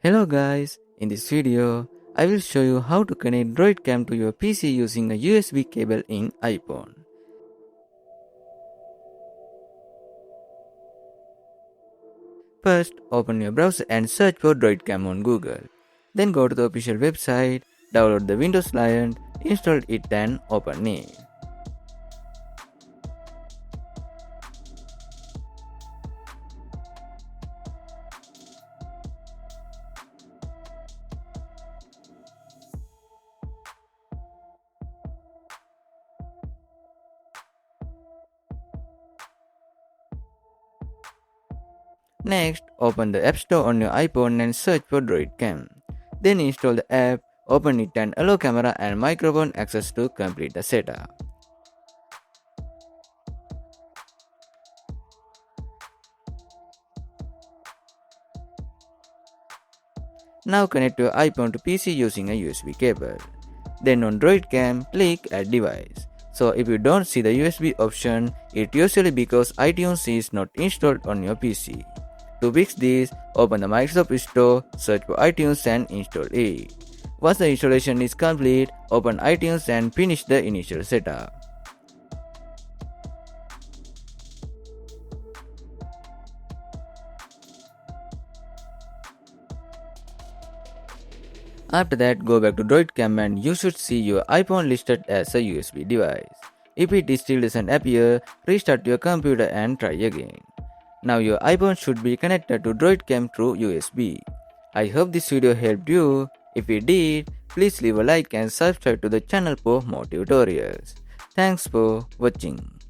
Hello guys, in this video, I will show you how to connect DroidCam to your PC using a USB cable in iPhone. First, open your browser and search for DroidCam on Google. Then go to the official website, download the Windows client, install it and open it. Next, open the App Store on your iPhone and search for DroidCam. Then install the app, open it and allow camera and microphone access to complete the setup. Now connect your iPhone to PC using a USB cable. Then on DroidCam, click Add Device. So if you don't see the USB option, it usually because iTunes is not installed on your PC. To fix this, open the Microsoft Store, search for iTunes and install it. Once the installation is complete, open iTunes and finish the initial setup. After that, go back to DroidCam and you should see your iPhone listed as a USB device. If it still doesn't appear, restart your computer and try again. Now your iPhone should be connected to DroidCam through USB. I hope this video helped you. If it did, please leave a like and subscribe to the channel for more tutorials. Thanks for watching.